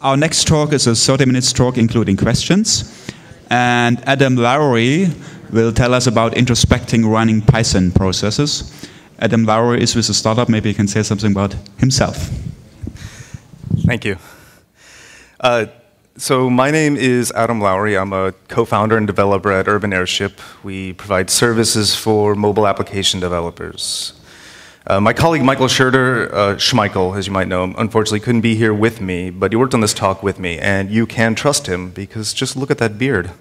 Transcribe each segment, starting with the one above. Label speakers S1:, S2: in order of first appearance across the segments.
S1: Our next talk is a 30-minute talk including questions. And Adam Lowry will tell us about introspecting running Python processes. Adam Lowry is with a startup. Maybe he can say something about himself.
S2: Thank you. So my name is Adam Lowry. I'm a co-founder and developer at Urban Airship. We provide services for mobile application developers. My colleague Michael Schurter, Schmeichel, as you might know, unfortunately couldn't be here with me, but he worked on this talk with me, and you can trust him because just look at that beard.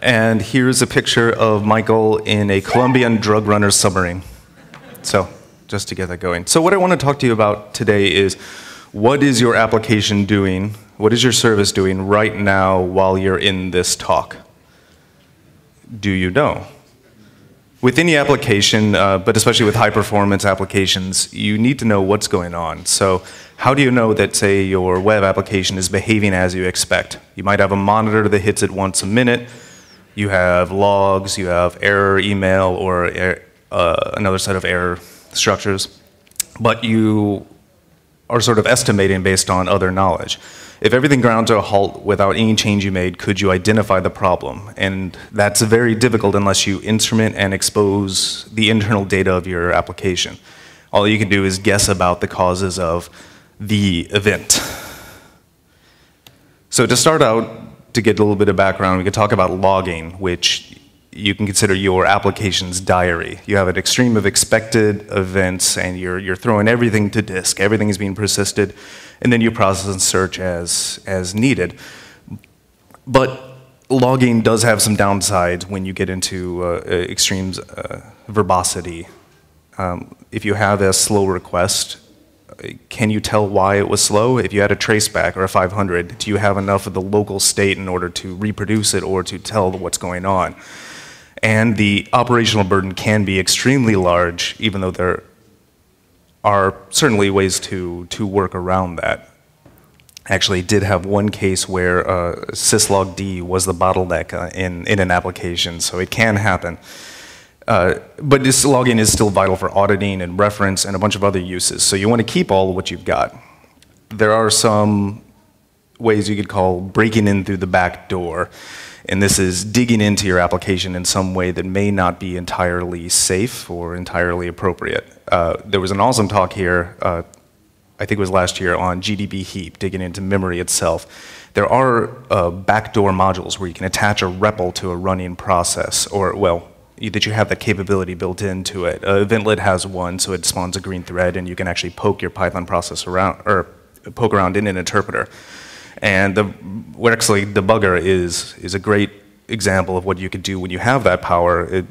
S2: And here's a picture of Michael in a Colombian drug runner submarine. So, just to get that going. So what I want to talk to you about today is, what is your application doing? What is your service doing right now while you're in this talk? Do you know? With any application, but especially with high-performance applications, you need to know what's going on. So how do you know that, say, your web application is behaving as you expect? You might have a monitor that hits it once a minute. You have logs, you have error email, or another set of error structures. But you are sort of estimating based on other knowledge. If everything ground to a halt without any change you made, could you identify the problem? And that's very difficult unless you instrument and expose the internal data of your application. All you can do is guess about the causes of the event. So to start out, to get a little bit of background, we could talk about logging, which you can consider your application's diary. You have an extreme of expected events, and you're throwing everything to disk. Everything is being persisted, and then you process and search as needed. But logging does have some downsides when you get into extremes verbosity. If you have a slow request, can you tell why it was slow? If you had a traceback or a 500, do you have enough of the local state in order to reproduce it or to tell what's going on? And the operational burden can be extremely large, even though there are certainly ways to work around that. Actually, did have one case where syslogd was the bottleneck in an application, so it can happen. But this logging is still vital for auditing and reference and a bunch of other uses, so you want to keep all of what you've got. There are some ways you could call breaking in through the back door. And this is digging into your application in some way that may not be entirely safe or entirely appropriate. There was an awesome talk here, I think it was last year, on GDB heap, digging into memory itself. There are backdoor modules where you can attach a REPL to a running process, or, well, that you have that capability built into it. Eventlet has one, so it spawns a green thread, and you can actually poke your Python process around, or poke around in an interpreter. And actually debugger is a great example of what you could do when you have that power.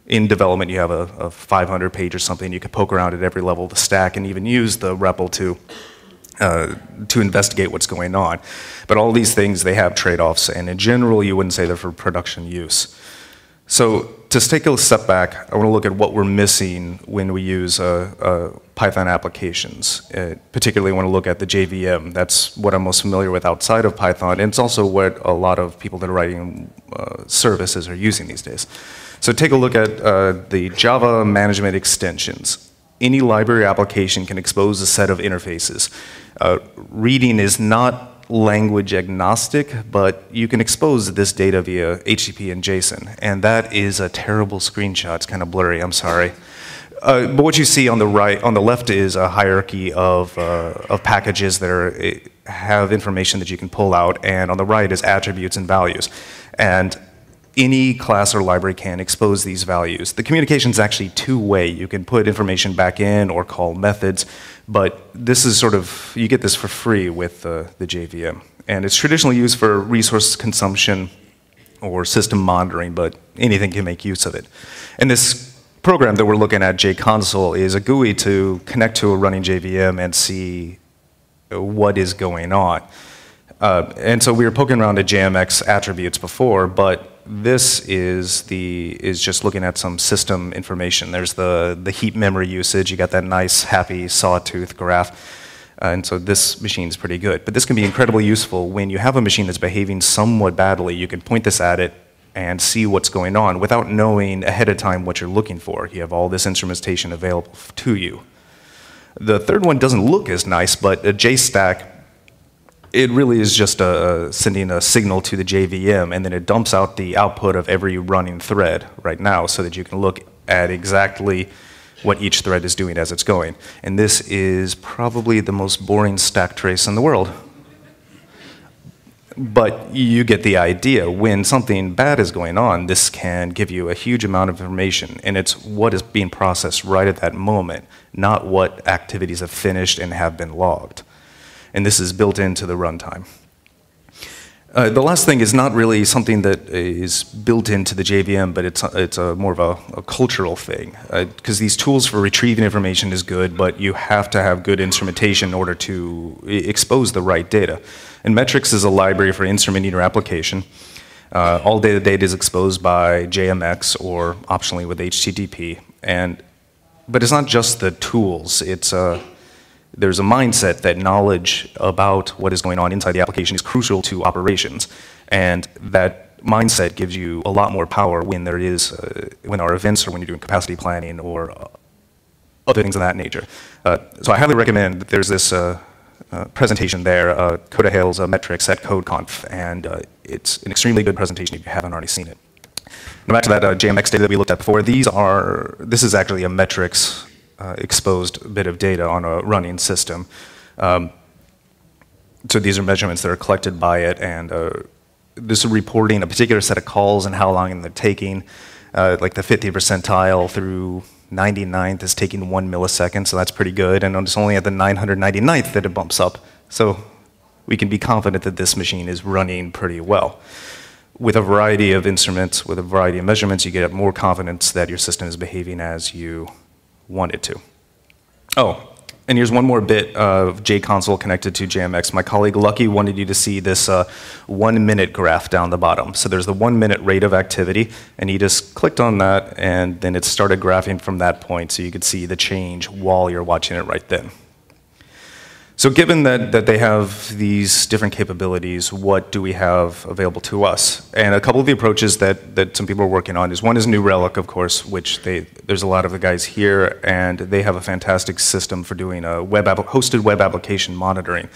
S2: In development, you have a 500-page or something. You could poke around at every level of the stack and even use the REPL to investigate what's going on. But all these things, they have trade-offs, and in general, you wouldn't say they're for production use. So to take a step back, I want to look at what we're missing when we use Python applications. Particularly, I want to look at the JVM. That's what I'm most familiar with outside of Python, and it's also what a lot of people that are writing services are using these days. So take a look at the Java management extensions. Any library application can expose a set of interfaces. Reading is not language agnostic, but you can expose this data via HTTP and JSON, and that is a terrible screenshot. It's kind of blurry, I'm sorry. But what you see on the right, on the left, is a hierarchy of packages that have information that you can pull out, and on the right is attributes and values. And any class or library can expose these values. The communication is actually two-way. You can put information back in or call methods, but this is sort of, you get this for free with the JVM. And it's traditionally used for resource consumption or system monitoring, but anything can make use of it. And this program that we're looking at, jconsole, is a GUI to connect to a running JVM and see what is going on. And so we were poking around at JMX attributes before, but this is just looking at some system information. There's the heap memory usage. You got that nice, happy sawtooth graph. And so this machine's pretty good. But this can be incredibly useful when you have a machine that's behaving somewhat badly. You can point this at it and see what's going on without knowing ahead of time what you're looking for. You have all this instrumentation available to you. The third one doesn't look as nice, but a jstack, it really is just sending a signal to the JVM, and then it dumps out the output of every running thread right now so that you can look at exactly what each thread is doing as it's going. And this is probably the most boring stack trace in the world. But you get the idea. When something bad is going on, this can give you a huge amount of information, and it's what is being processed right at that moment, not what activities have finished and have been logged. And this is built into the runtime. The last thing is not really something that is built into the JVM, but it's more of a cultural thing. Because these tools for retrieving information is good, but you have to have good instrumentation in order to expose the right data. And metrics is a library for instrumenting your application. All data is exposed by JMX or optionally with HTTP. But it's not just the tools. There's a mindset that knowledge about what is going on inside the application is crucial to operations, and that mindset gives you a lot more power when there are events or when you're doing capacity planning or other things of that nature. So I highly recommend that there's this presentation there, Coda Hale's metrics at CodeConf, and it's an extremely good presentation if you haven't already seen it. Now back to that JMX data that we looked at before. This is actually a metrics exposed bit of data on a running system. So these are measurements that are collected by it, and this is reporting a particular set of calls and how long they're taking. Like the 50th percentile through 99th is taking 1 millisecond, so that's pretty good. And it's only at the 999th that it bumps up. So we can be confident that this machine is running pretty well. With a variety of instruments, with a variety of measurements, you get more confidence that your system is behaving as you want it to. Oh, and here's one more bit of jconsole connected to JMX. My colleague Lucky wanted you to see this 1 minute graph down the bottom. So there's the 1 minute rate of activity, and he just clicked on that, and then it started graphing from that point, so you could see the change while you're watching it right then. So given that they have these different capabilities, what do we have available to us? And a couple of the approaches that some people are working on is, one is New Relic, of course, which there's a lot of the guys here, and they have a fantastic system for doing a hosted web application monitoring.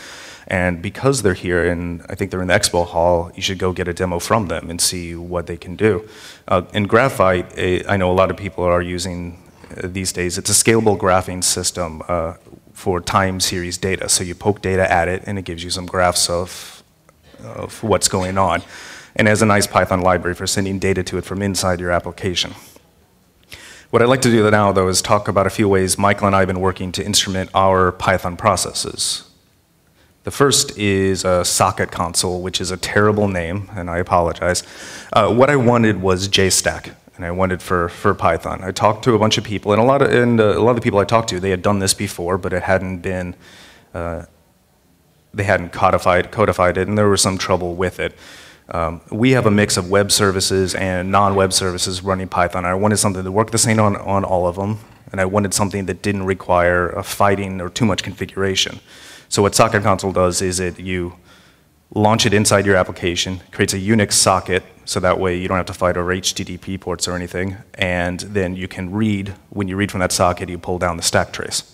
S2: And because they're here, and I think they're in the expo hall, you should go get a demo from them and see what they can do. In Graphite, I know a lot of people are using these days. It's a scalable graphing system for time series data. So you poke data at it, and it gives you some graphs of what's going on. And has a nice Python library for sending data to it from inside your application. What I'd like to do now, though, is talk about a few ways Michael and I have been working to instrument our Python processes. The first is socketconsole, which is a terrible name, and I apologize. What I wanted was jstack. And I wanted for Python. I talked to a bunch of people, and a lot of the people I talked to, they had done this before, but it hadn't been, they hadn't codified it, and there was some trouble with it. We have a mix of web services and non-web services running Python. I wanted something that worked the same on all of them, and I wanted something that didn't require fighting or too much configuration. So what socketconsole does is you launch it inside your application, creates a Unix socket, so that way you don't have to fight over HTTP ports or anything, and then you can read, when you read from that socket, you pull down the stack trace.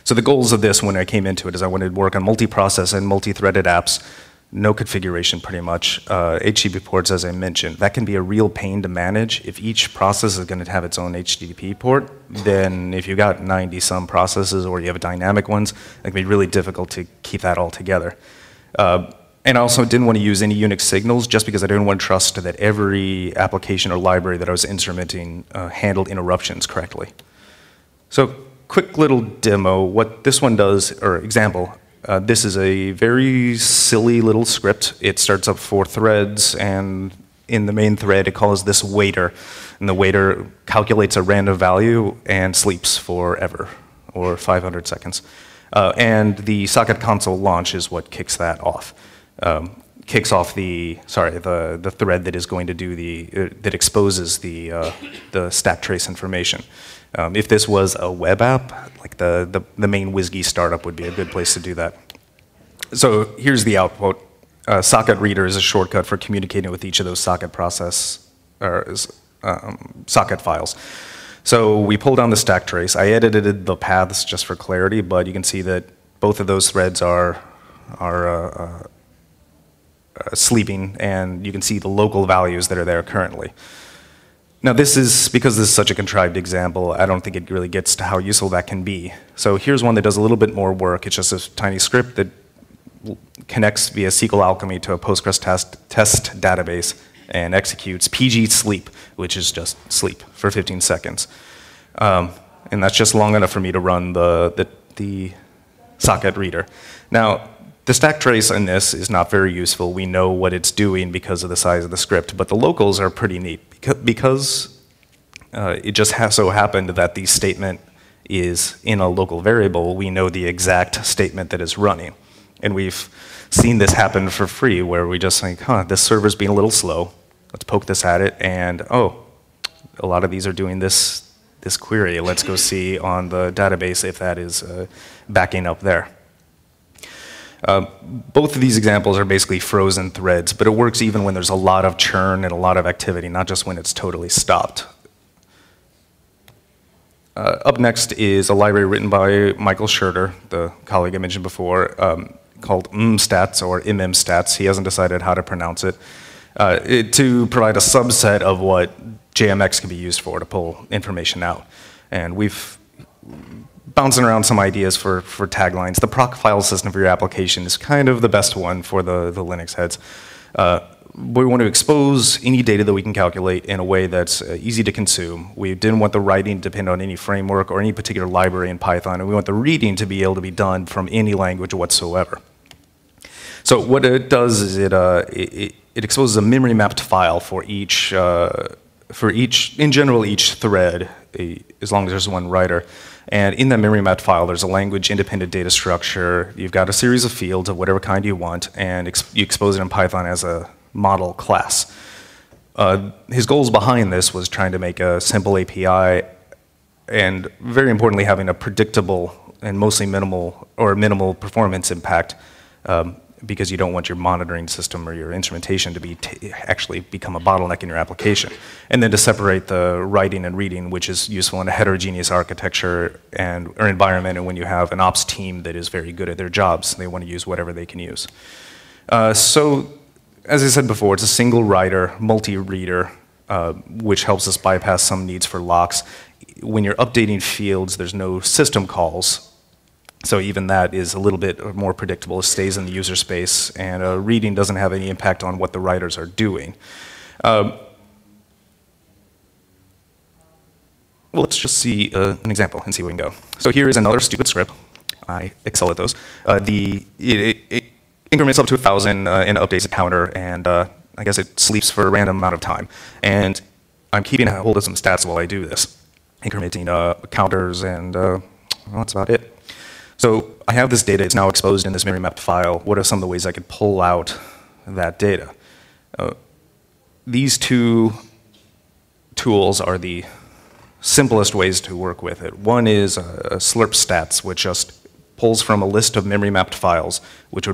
S2: So the goals of this when I came into it is I wanted to work on multi-process and multi-threaded apps, no configuration pretty much. HTTP ports, as I mentioned, that can be a real pain to manage. If each process is going to have its own HTTP port, then if you've got 90-some processes or you have dynamic ones, it can be really difficult to keep that all together. And I also didn't want to use any Unix signals just because I didn't want to trust that every application or library that I was instrumenting handled interruptions correctly. So quick little demo. What this one does, or example, this is a very silly little script. It starts up 4 threads, and in the main thread it calls this waiter. And the waiter calculates a random value and sleeps forever, or 500 seconds. And the socketconsole launch is what kicks that off. Kicks off the thread that is going to do that exposes the stack trace information. If this was a web app, like the main WSGI startup would be a good place to do that. So here's the output. Socket reader is a shortcut for communicating with each of those socket socket files. So we pull down the stack trace. I edited the paths just for clarity, but you can see that both of those threads are sleeping, and you can see the local values that are there currently. Now this is, because this is such a contrived example, I don't think it really gets to how useful that can be. So here's one that does a little bit more work. It's just a tiny script that connects via SQLAlchemy to a Postgres test database and executes PG sleep, which is just sleep for 15 seconds. And that's just long enough for me to run the socket reader. Now, the stack trace in this is not very useful. We know what it's doing because of the size of the script, but the locals are pretty neat because it just so happened that the statement is in a local variable. We know the exact statement that is running. And we've seen this happen for free, where we just think, this server's being a little slow. Let's poke this at it, and oh, a lot of these are doing this query. Let's go see on the database if that is backing up there. Both of these examples are basically frozen threads, but it works even when there's a lot of churn and a lot of activity, not just when it's totally stopped. Up next is a library written by Michael Schurter, the colleague I mentioned before, called mmstats or mmstats. He hasn't decided how to pronounce it, to provide a subset of what JMX can be used for, to pull information out. And we've bouncing around some ideas for taglines. The proc file system for your application is kind of the best one for the Linux heads. We want to expose any data that we can calculate in a way that's easy to consume. We didn't want the writing to depend on any framework or any particular library in Python, and we want the reading to be able to be done from any language whatsoever. So what it does is it exposes a memory mapped file for each, in general, each thread, as long as there's one writer. And in that memory mapped file, there's a language-independent data structure. You've got a series of fields of whatever kind you want, and you expose it in Python as a model class. His goals behind this was trying to make a simple API, and very importantly, having a predictable and mostly minimal performance impact, because you don't want your monitoring system or your instrumentation to actually become a bottleneck in your application. And then to separate the writing and reading, which is useful in a heterogeneous architecture or environment, and when you have an ops team that is very good at their jobs, they want to use whatever they can use. So, as I said before, it's a single writer, multi-reader, which helps us bypass some needs for locks. When you're updating fields, there's no system calls. So even that is a little bit more predictable. It stays in the user space, and reading doesn't have any impact on what the writers are doing. Well, let's just see an example and see where we can go. So here is another stupid script. I excel at those. It increments up to 1,000 and updates a counter, and I guess it sleeps for a random amount of time. And I'm keeping a hold of some stats while I do this, incrementing counters, and well, that's about it. So I have this data. It's now exposed in this memory mapped file. What are some of the ways I could pull out that data? These two tools are the simplest ways to work with it. One is slurp stats, which just pulls from a list of memory mapped files, which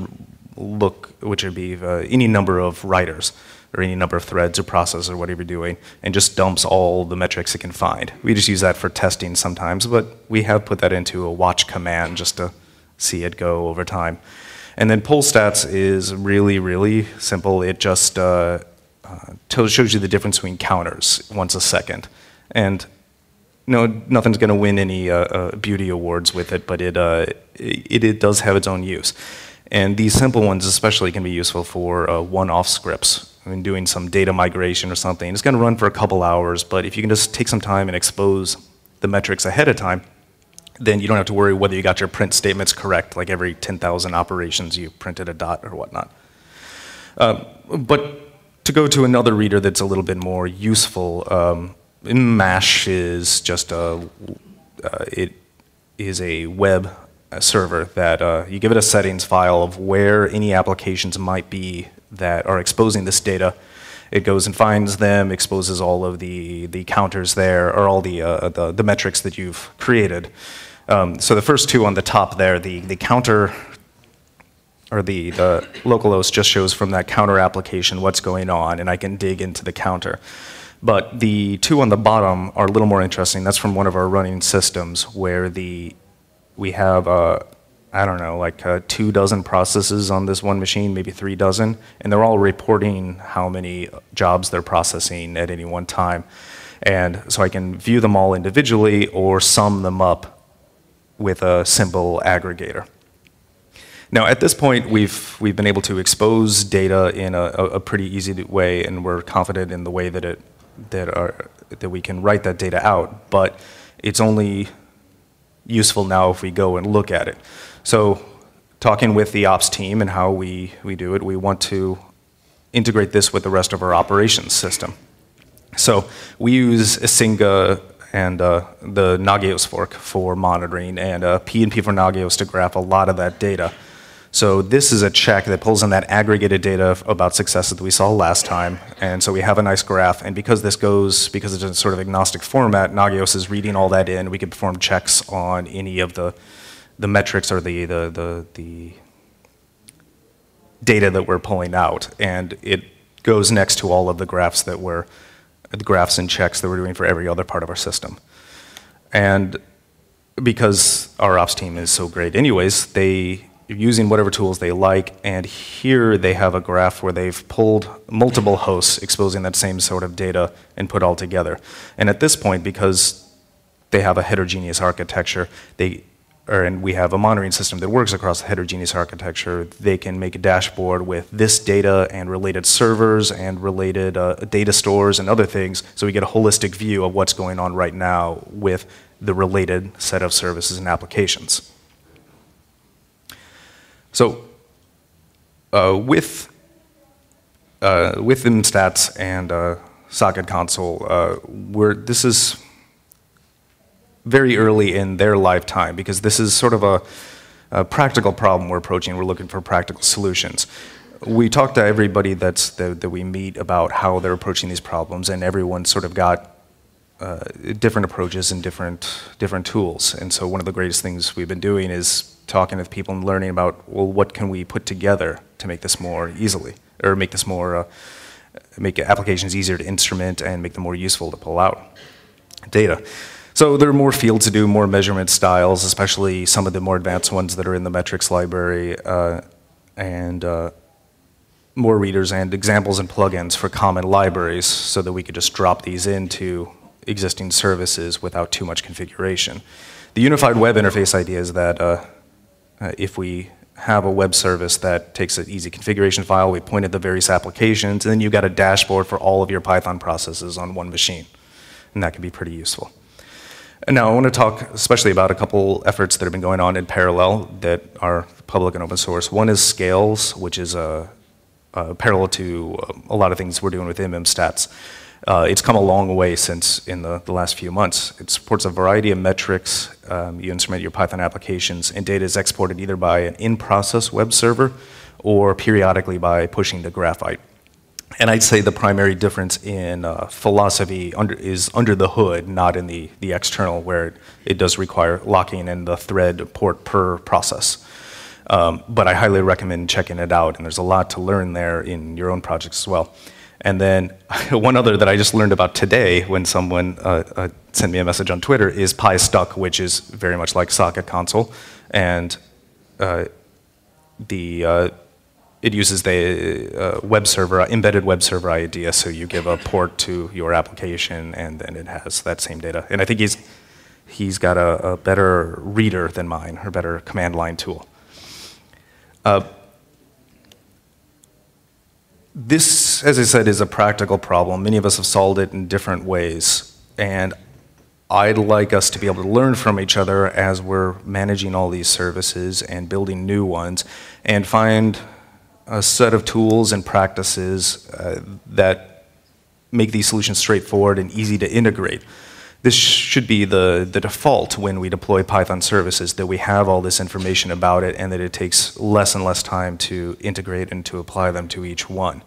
S2: would be any number of writers, or any number of threads or processes or whatever you're doing, and just dumps all the metrics it can find. We just use that for testing sometimes, but we have put that into a watch command just to see it go over time. And then pull stats is really, really simple. It just shows you the difference between counters once a second. And nothing's going to win any beauty awards with it, but it does have its own use. And these simple ones especially can be useful for one-off scripts. I mean, doing some data migration or something. It's going to run for a couple hours, but if you can just take some time and expose the metrics ahead of time, then you don't have to worry whether you got your print statements correct, like every 10,000 operations you printed a dot or whatnot. But to go to another reader that's a little bit more useful, MASH is just it is a web server that you give it a settings file of where any applications might be that are exposing this data. It goes and finds them, exposes all of the counters there, or all the metrics that you've created. So the first two on the top there, the counter, or the localhost just shows from that counter application what's going on, and I can dig into the counter. But the two on the bottom are a little more interesting. That's from one of our running systems where we have, I don't know, like 24 processes on this one machine, maybe 36, and they're all reporting how many jobs they're processing at any one time. And so I can view them all individually or sum them up with a simple aggregator. Now, at this point, we've been able to expose data in a pretty easy way, and we're confident in the way that we can write that data out. But it's only useful now if we go and look at it. So, talking with the ops team and how we do it, we want to integrate this with the rest of our operations system. So, we use Isinga and the Nagios fork for monitoring, and P&P for Nagios to graph a lot of that data. So this is a check that pulls in that aggregated data about successes that we saw last time, and so we have a nice graph, and because it's a sort of agnostic format, Nagios is reading all that in. We can perform checks on any of the metrics or the data that we're pulling out, and it goes next to all of the graphs and checks that we're doing for every other part of our system. And because our ops team is so great anyways, they're using whatever tools they like, and here they have a graph where they've pulled multiple hosts exposing that same sort of data and put all together. And at this point, because they have a heterogeneous architecture, and we have a monitoring system that works across the heterogeneous architecture, they can make a dashboard with this data and related servers and related data stores and other things, so we get a holistic view of what's going on right now with the related set of services and applications. So with mmstats and socketconsole, this is very early in their lifetime, because this is sort of a practical problem we're approaching. We're looking for practical solutions. We talk to everybody that we meet about how they're approaching these problems, and everyone sort of got different approaches and different tools. And so one of the greatest things we've been doing is talking with people and learning about, well, what can we put together to make this more easily, or make this more, make applications easier to instrument and make them more useful to pull out data. So there are more fields to do, more measurement styles, especially some of the more advanced ones that are in the metrics library, and more readers and examples and plugins for common libraries so that we could just drop these into existing services without too much configuration. The unified web interface idea is that if we have a web service that takes an easy configuration file, we point at the various applications, and then you've got a dashboard for all of your Python processes on one machine. And that can be pretty useful. And now I want to talk especially about a couple efforts that have been going on in parallel that are public and open source. One is Scales, which is parallel to a lot of things we're doing with mmstats. It's come a long way since in the last few months. It supports a variety of metrics. You instrument your Python applications, and data is exported either by an in-process web server or periodically by pushing to Graphite. And I'd say the primary difference in philosophy is under the hood, not in the external, where it does require locking in the thread port per process. But I highly recommend checking it out, and there's a lot to learn there in your own projects as well. And then one other that I just learned about today when someone sent me a message on Twitter is PyStuck, which is very much like socketconsole, and it uses the web server, embedded web server idea, so you give a port to your application, and then it has that same data. And I think he's got a better reader than mine, or better command line tool. This, as I said, is a practical problem. Many of us have solved it in different ways, and I'd like us to be able to learn from each other as we're managing all these services and building new ones, and find a set of tools and practices that make these solutions straightforward and easy to integrate. This should be the default when we deploy Python services, that we have all this information about it and that it takes less and less time to integrate and to apply them to each one.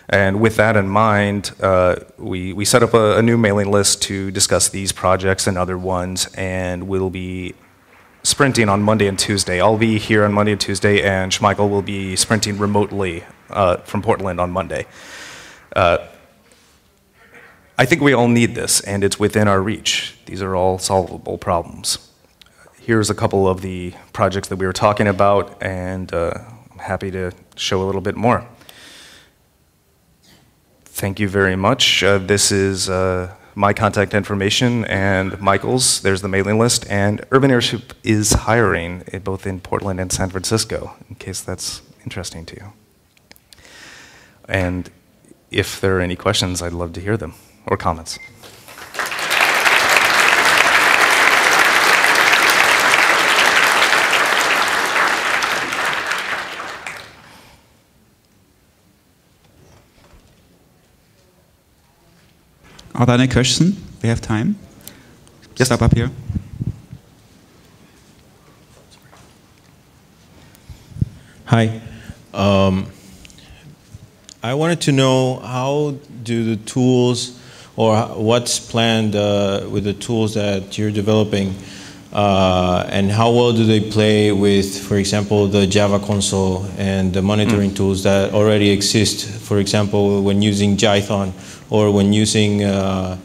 S2: And with that in mind, we set up a new mailing list to discuss these projects and other ones, and we'll be sprinting on Monday and Tuesday. I'll be here on Monday and Tuesday, and Schmeichel will be sprinting remotely from Portland on Monday. I think we all need this, and it's within our reach. These are all solvable problems. Here's a couple of the projects that we were talking about, and I'm happy to show a little bit more. Thank you very much. This is my contact information and Michael's. There's the mailing list, and Urban Airship is hiring both in Portland and San Francisco, in case that's interesting to you. And if there are any questions, I'd love to hear them, or comments.
S1: Are there any questions? We have time.
S2: Yes.
S1: Step up here.
S3: Hi. I wanted to know, how do the tools, or what's planned with the tools that you're developing, and how well do they play with, for example, the Java console and the monitoring tools that already exist, for example, when using Jython or when using a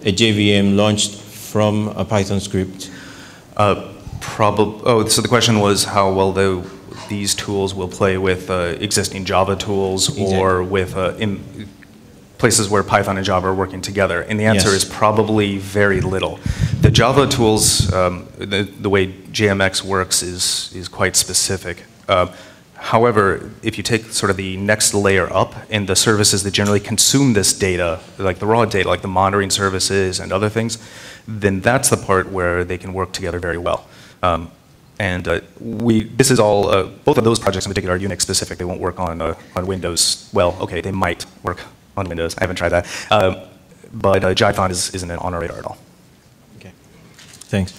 S3: JVM launched from a Python script?
S2: So the question was how well these tools will play with existing Java tools, exactly, or with in places where Python and Java are working together. And the answer is probably very little. The Java tools, the way JMX works is quite specific. However, if you take sort of the next layer up in the services that generally consume this data, like the raw data, like the monitoring services and other things, then that's the part where they can work together very well. This is all, both of those projects in particular are Unix specific. They won't work on Windows. Well, okay, they might work on Windows. I haven't tried that. But Jython isn't on our radar at all.
S3: Okay, thanks.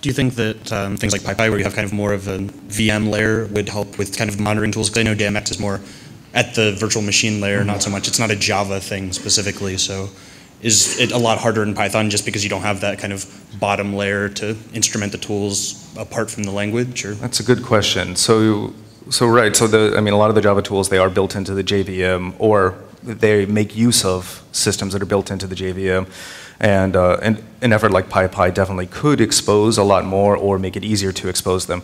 S4: Do you think that things like PyPy, where you have kind of more of a VM layer, would help with kind of monitoring tools? Because I know JMX is more at the virtual machine layer, not so much. It's not a Java thing specifically. So is it a lot harder in Python just because you don't have that kind of bottom layer to instrument the tools apart from the language? Or?
S2: That's a good question. So right. I mean, a lot of the Java tools, they are built into the JVM, or they make use of systems that are built into the JVM. And an effort like PyPy definitely could expose a lot more or make it easier to expose them.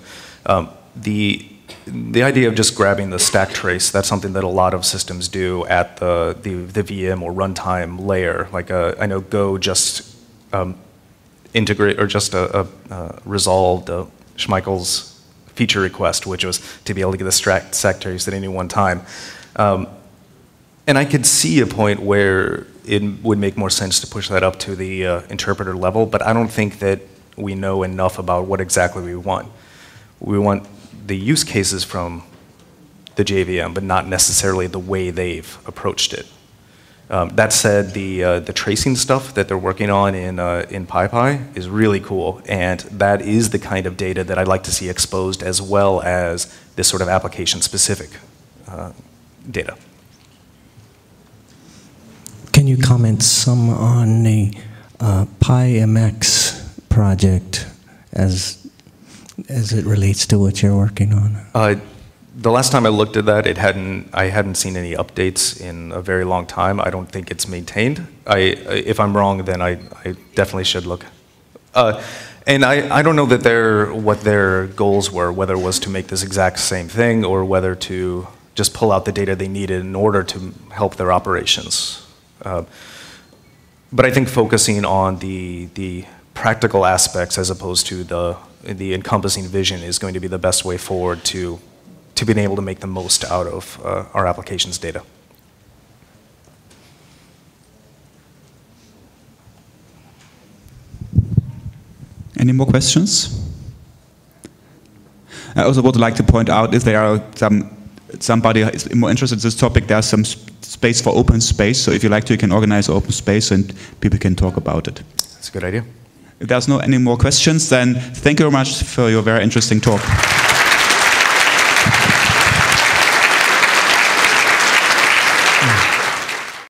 S2: The idea of just grabbing the stack trace, that's something that a lot of systems do at the VM or runtime layer. Like I know Go just integrate, or just resolved Schmeichel's feature request, which was to be able to get the stack trace at any one time. And I could see a point where it would make more sense to push that up to the interpreter level, but I don't think that we know enough about what exactly we want. We want the use cases from the JVM, but not necessarily the way they've approached it. That said, the tracing stuff that they're working on in PyPy is really cool, and that is the kind of data that I'd like to see exposed, as well as this sort of application-specific data.
S5: Can you comment some on the PyMX project as it relates to what you're working on?
S2: The last time I looked at that, I hadn't seen any updates in a very long time. I don't think it's maintained. If I'm wrong, then I definitely should look. And I don't know that what their goals were, whether it was to make this exact same thing or whether to just pull out the data they needed in order to help their operations. But I think focusing on the practical aspects as opposed to the encompassing vision is going to be the best way forward to being able to make the most out of our applications data.
S1: Any more questions? I also would like to point out, if there are somebody is more interested in this topic, there's some space for open space. So if you like to, you can organize open space and people can talk about it.
S2: That's a good idea.
S1: If there's no any more questions, then thank you very much for your very interesting talk.